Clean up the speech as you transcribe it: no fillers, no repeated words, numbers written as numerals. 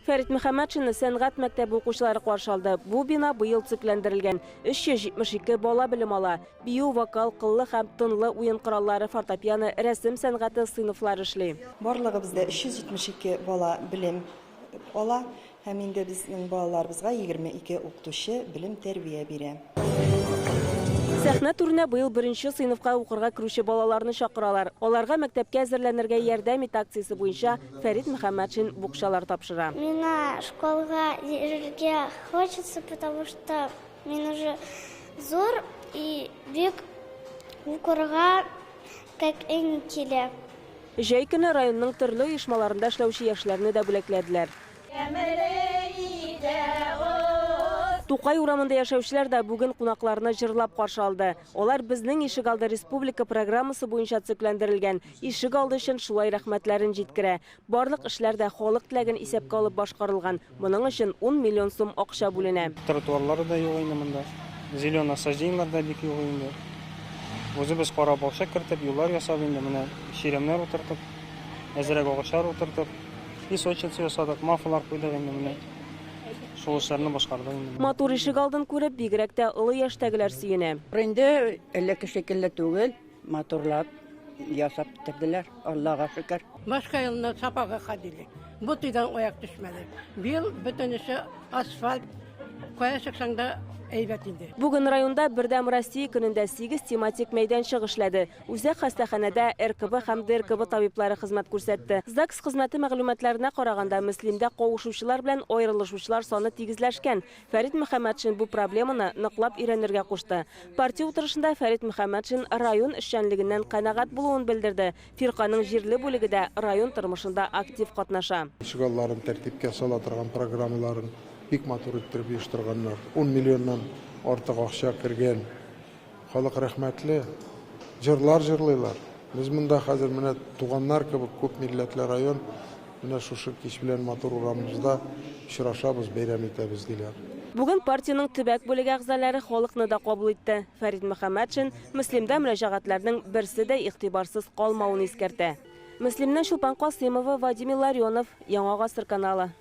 Фәрит Мөхәммәтшинны сәнгать мәктәбе укучылары каршы алды. Бу бина быел төзекләндерелгән. 372 бала белем ала. Бию, вокал, кыллы һәм тынлы уен кораллары, фортепиано, рәсем сәнгате сыйныфлары эшли. Барлыгы бездә 372 бала белем ала, һәм инде безнең балаларыбызга 22 укытучы белем тәрбия бирә. Сәхнә түренә быел беренче сыйныфка укырга керүче балаларны чакыралар. Аларга мәктәпкә әзерләнергә ярдәм ит акциясе буенча Фәрит Мөхәммәтшин букчалар тапшыра. Мне школга йөрергә хочется, потому что мен уже зур и бик укырга как әни килә. Җәй көне районның төрле оешмаларында эшләүче яшьләрне дә бүләкләделәр. Тукай урамында яшәүчеләр дә бүген кунакларны җырлап каршы алды. Алар безнең Ишегалды республика программасы буенча төзекләндерелгән. Ишегалды өчен шулай рәхмәтләрен җиткерә. Барлык эшләр дә халык теләген исәпкә алып башкарылган. Моның өчен 10 миллион сум акча бүленә. Тротуарлар да юк инде монда. Зелён насаждениялар да бик юк инде. Үзебез кара бакча кертеп, юллар ясап инде менә ширемнәр утыртып, әзрәк агачлар утыртып, песочница ясадык, мафлар куйдык инде менә. Матур Ишегалдын күреп бигрәк тә олы яшьтәгеләр сөенә. Инде элекке шикелле түгел, матурлап ясап бетерделәр. Аллага шөкер. Башка елны сапага ходили. Бу тыйдан аяк төшмәде. Бил бөтенесе асфальт куясыксаң да әйбәт инде. Бүген районда Бердәм Россия көнендә 8 тематик мәйданчык эшләде. Үзәк хастаханәдә РКБ һәм ДРКБ табиблары хезмәт күрсәтте. ЗАГС хезмәте мәгълүматларына караганда Мөслимдә кавышучылар белән аерылышучылар саны тигезләшкән. Фәрит Мөхәммәтшин бу проблеманы ныклап өйрәнергә кушты. Партия утырышында Фәрит Мөхәммәтшин район эшчәнлегеннән канәгать булуын белдерде. Фирканың җирле бүлеге район тормышында актив катнаша. Ишегалларын тәртипкә сала торган программаларын бик матур иттереп оештырганнар. 10 миллионнан артык акча кергән. Халык рәхмәтле. Җырлар җырлыйлар. Без монда хәзер менә туганнар кебек күп милләтле район менә шушы кич белән матур урамыбызда очрашабыз, бәйрәм итәбез диләр. Бүген партияның төбәк бүлеге әгъзалары халыкны да кабул итте. Фәрит Мөхәммәтшин Мөслимдә мөрәҗәгатьләрнең берсе дә игътибарсыз калмавын искәртә. Мөслимнән Шулпан Касыймова, Вадим Илларионов, Яңа Гасыр каналы.